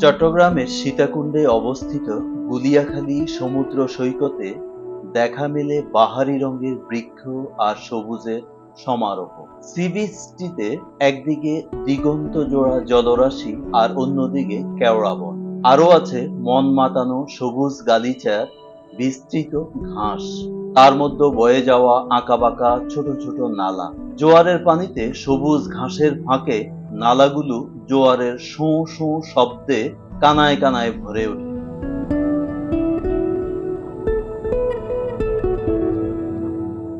চট্টগ্রামের সীতাকুণ্ডে অবস্থিত গুলিয়াখালী সমুদ্র সৈকতে দেখা মেলে বাহারি রঙের বৃক্ষ আর সবুজের সমারোহ। সি বিচটিতে একদিকে দিগন্ত জোড়া জলরাশি আর অন্যদিকে কেওড়া বন। আরো আছে মন মাতানো সবুজ গালিচার বিস্তৃত ঘাস, তার মধ্যে বয়ে যাওয়া আঁকাবাঁকা ছোট ছোট নালা। জোয়ারের পানিতে সবুজ ঘাসের ফাঁকে নালাগুলো জোয়ারের শোঁ শোঁ শব্দে কানায় কানায় ভরে ওঠে।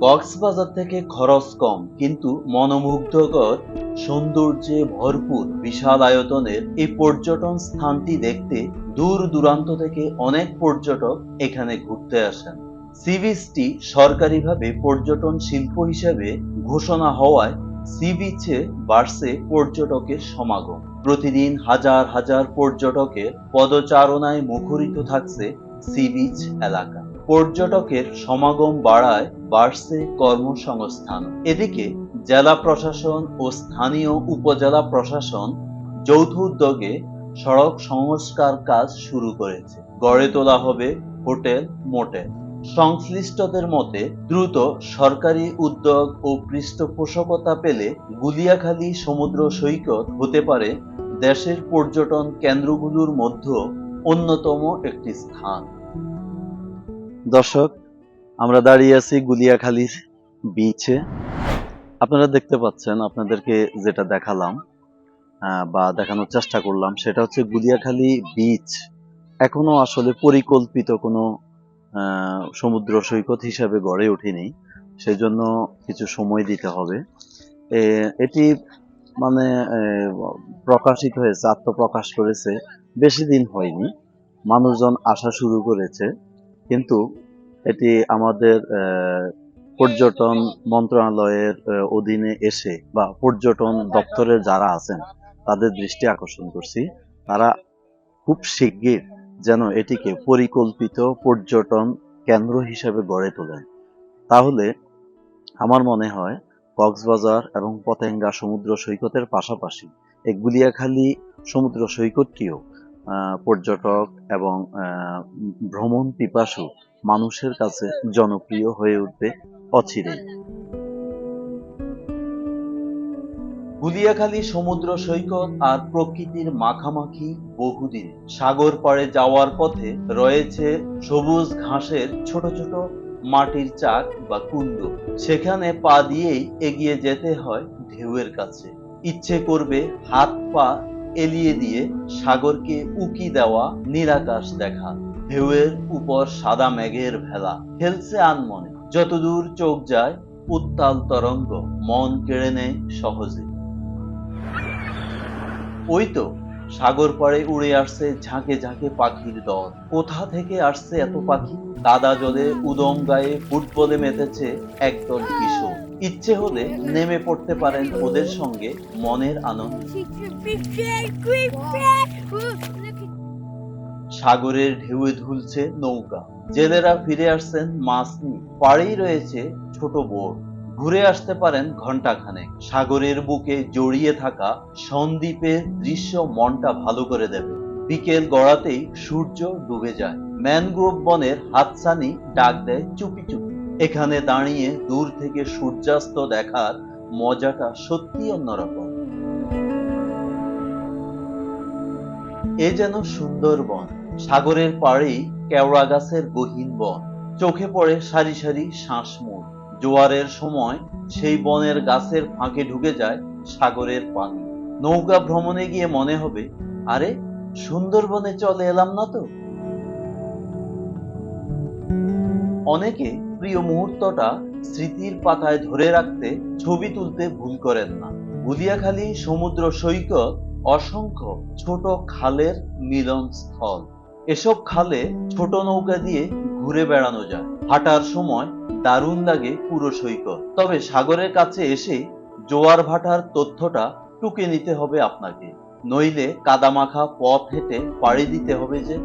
কক্সবাজার থেকে খরচ কম কিন্তু মনোমুগ্ধকর সৌন্দর্যে ভরপুর বিশাল আয়তনের এই পর্যটন স্থানটি দেখতে দূর দূরান্ত থেকে অনেক পর্যটক এখানে ঘুরতে আসেন। সি বিচটি সরকারিভাবে পর্যটন শিল্প হিসেবে ঘোষণা হওয়ায় সি বিচে বাড়ছে পর্যটকের সমাগম। প্রতিদিন হাজার হাজার পর্যটকের পদচারণায় মুখরিত থাকছে সি বিচ এলাকা। পর্যটকের সমাগম বাড়ায় বাড়ছে কর্মসংস্থান। এদিকে জেলা প্রশাসন ও স্থানীয় উপজেলা প্রশাসন যৌথ উদ্যোগে সড়ক সংস্কার কাজ শুরু করেছে। গড়ে তোলা হবে হোটেল মোটেল। সংশ্লিষ্টদের মতে দ্রুত সরকারি উদ্যোগ ও পৃষ্ঠপোষকতা পেলে গুলিয়াখালী সমুদ্র সৈকত হতে পারে দেশের পর্যটন কেন্দ্রগুলোর মধ্যে অন্যতম একটি স্থান। দর্শক, আমরা দাঁড়িয়ে আছি গুলিয়াখালীর বিচে। আপনারা দেখতে পাচ্ছেন, আপনাদেরকে যেটা দেখালাম বা দেখানোর চেষ্টা করলাম সেটা হচ্ছে গুলিয়াখালী বিচ এখনো আসলে পরিকল্পিত কোনো সমুদ্র সৈকত হিসাবে গড়ে ওঠেনি। সেজন্য কিছু সময় দিতে হবে। এটি মানে প্রকাশিত হয়েছে, আত্মপ্রকাশ করেছে বেশি দিন হয়নি, মানুষজন আসা শুরু করেছে, কিন্তু এটি আমাদের পর্যটন মন্ত্রণালয়ের অধীনে এসে বা পর্যটন দপ্তরের যারা আছেন তাদের দৃষ্টি আকর্ষণ করছি, তারা খুব শিগগির যেন এটিকে পরিকল্পিত পর্যটন কেন্দ্র হিসেবে গড়ে তোলেন। তাহলে আমার মনে হয় কক্সবাজার এবং পতেঙ্গা সমুদ্র সৈকতের পাশাপাশি এই গুলিয়াখালী সমুদ্র সৈকতটিও পর্যটক এবং ভ্রমণ পিপাসু মানুষের কাছে জনপ্রিয় হয়ে উঠবে অচিরেই। গুলিয়াখালী সমুদ্র সৈকত আর প্রকৃতির মাখামাখি বহুদিন। সাগর পাড়ে যাওয়ার পথে রয়েছে সবুজ ঘাসের ছোট ছোট মাটির চাক বা কুণ্ড। সেখানে পা দিয়েই এগিয়ে যেতে হয় ঢেউয়ের কাছে। ইচ্ছে করবে হাত পা এলিয়ে দিয়ে সাগরকে উকি দেওয়া, নিরাকাশ দেখা। ঢেউয়ের উপর সাদা মেঘের ভেলা খেলছে আনমনে। যতদূর চোখ যায় উত্তাল তরঙ্গ মন কেড়ে নেয় সহজে। ওই তো সাগর পাড়ে উড়ে আসছে ঝাঁকে ঝাঁকে পাখির দল। কোথা থেকে আসছে এত পাখি? কাদা জলে উদম গায়ে ফুটবলে মেতেছে একদল কিশোর। ইচ্ছে হলে নেমে পড়তে পারেন ওদের সঙ্গে মনের আনন্দে। সাগরের ঢেউয়ে ধুলছে নৌকা। জেলেরা ফিরে আসছেন মাছ নিয়ে। পাড়েই রয়েছে ছোট বোট। ঘুরে আসতে পারেন ঘন্টাখানেক। সাগরের বুকে জড়িয়ে থাকা সন্দ্বীপের দৃশ্য মনটা ভালো করে দেবে। বিকেল গড়াতেই সূর্য ডুবে যায়। ম্যানগ্রোভ বনের হাতছানি ডাক দেয় চুপি চুপি। এখানে দাঁড়িয়ে দূর থেকে সূর্যাস্ত দেখার মজাটা সত্যি অন্যরকম। এ যেন সুন্দরবন। সাগরের পাড়েই কেওড়া গাছের গহীন বন। চোখে পড়ে সারি সারি শ্বাসমূল। জোয়ারের সময় সেই বনের গাছের ফাঁকে ঢুকে যায় সাগরের পানি। নৌকা ভ্রমণে গিয়ে মনে হবে, আরে সুন্দরবনে চলে এলাম না তো। অনেকে প্রিয় মুহূর্তটা স্মৃতির পাতায় ধরে রাখতে ছবি তুলতে ভুল করেন না। গুলিয়াখালী সমুদ্র সৈকত অসংখ্য ছোট খালের মিলনস্থল। এসব খালে ছোট নৌকা দিয়ে ঘুরে বেড়ানো যায়। হাঁটার সময় দারুণ লাগে পুরো সৈকত। তবে সাগরের কাছে এসে জোয়ার ভাটার তথ্যটা টুকে নিতে হবে আপনাকে, নইলে কাদামাখা পথ হেঁটে পাড়ি দিতে হবে যে।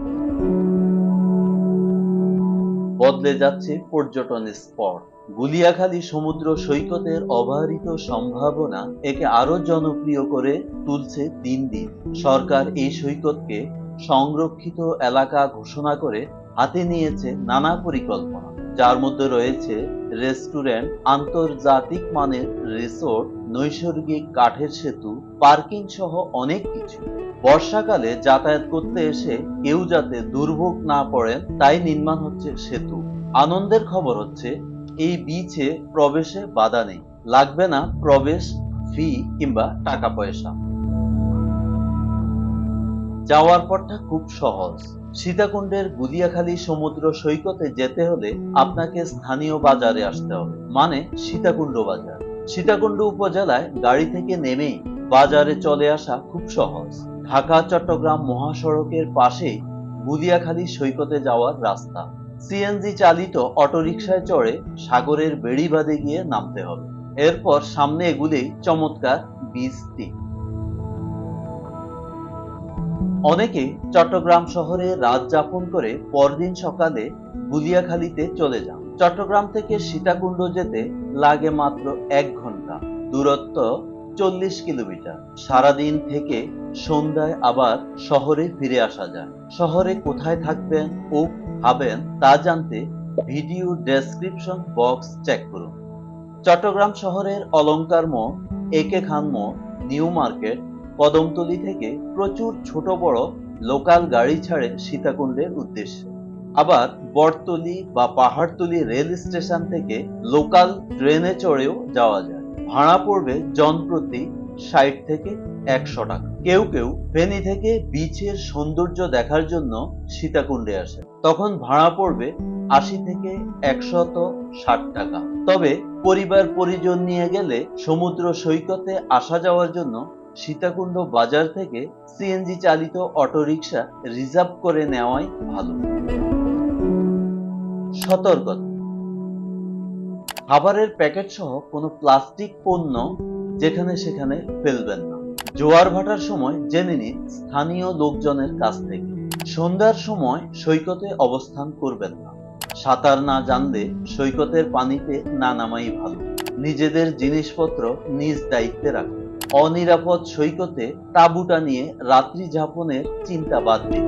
বদলে যাচ্ছে পর্যটন স্পট। গুলিয়াখালী সমুদ্র সৈকতের অবারিত সম্ভাবনা একে আরো জনপ্রিয় করে তুলছে দিন দিন। সরকার এই সৈকতকে সংরক্ষিত এলাকা ঘোষণা করে হাতে নিয়েছে নানা পরিকল্পনা, যার মধ্যে রয়েছে রেস্টুরেন্ট, আন্তর্জাতিক মানের রিসোর্ট, নৈসর্গিক কাঠের সেতু, পার্কিং সহ অনেক কিছু। বর্ষাকালে যাতায়াত করতে এসে কেউ যাতে দুর্ভোগ না পড়েন তাই নির্মাণ হচ্ছে সেতু। আনন্দের খবর হচ্ছে এই বিচে প্রবেশে বাধা নেই, লাগবে না প্রবেশ ফি কিংবা টাকা পয়সা। যাওয়ার পথটা খুব সহজ। সীতাকুণ্ডের গুলিয়াখালী সমুদ্র সৈকতে যেতে হলে আপনাকে স্থানীয় বাজারে আসতে হবে, মানে সীতাকুণ্ড বাজার। সীতাকুণ্ড উপজেলায় গাড়ি থেকে নেমেই বাজারে চলে আসা খুব সহজ। ঢাকা চট্টগ্রাম মহাসড়কের পাশেই গুলিয়াখালী সৈকতে যাওয়ার রাস্তা। সিএনজি চালিত অটোরিকশায় চড়ে সাগরের বেড়িবাঁধে গিয়ে নামতে হবে। এরপর সামনে এগুলেই চমৎকার বীচটি। অনেকে চট্টগ্রাম শহরে রাত যাপন করে পরদিন সকালে গুলিয়াখালীতে চলে যান। চট্টগ্রাম থেকে সীতাকুণ্ড যেতে লাগে মাত্র 1 ঘন্টা, দূরত্ব 40 কিলোমিটার। সারাদিন থেকে সন্ধ্যায় আবার শহরে ফিরে আসা যায়। শহরে কোথায় থাকবেন ও খাবেন তা জানতে ভিডিও ডেসক্রিপশন বক্স চেক করুন। চট্টগ্রাম শহরের অলংকার মোড়, একে খান মোড়, নিউ মার্কেট, কদমতলী থেকে প্রচুর ছোট বড় লোকাল গাড়ি ছাড়ে সীতাকুণ্ডের উদ্দেশ্যে। আবার বটতলী বা পাহাড়তলী রেল স্টেশন থেকে লোকাল ট্রেনে চড়েও যাওয়া যায়। ভাড়া পড়বে জনপ্রতি 60 থেকে 100 টাকা। কেউ কেউ ফেনী থেকে বিচের সৌন্দর্য দেখার জন্য সীতাকুণ্ডে আসে, তখন ভাড়া পড়বে 80 থেকে 160 টাকা। তবে পরিবার পরিজন নিয়ে গেলে সমুদ্র সৈকতে আসা যাওয়ার জন্য সীতাকুণ্ড বাজার থেকে সিএনজি চালিত অটোরিকশা রিজার্ভ করে নেওয়াই ভালো। সতর্কতা, খাবারের প্যাকেট সহ কোনো প্লাস্টিক পণ্য যেখানে সেখানে ফেলবেন না। জোয়ার ভাটার সময় জেনে নিন স্থানীয় লোকজনের কাছ থেকে। সন্ধ্যার সময় সৈকতে অবস্থান করবেন না। সাঁতার না জানলে সৈকতের পানিতে না নামাই ভালো। নিজেদের জিনিসপত্র নিজ দায়িত্বে রাখুন। অনিরাপদ সৈকতে তাঁবু টানিয়ে রাত্রি যাপনের চিন্তা বাদ দিন।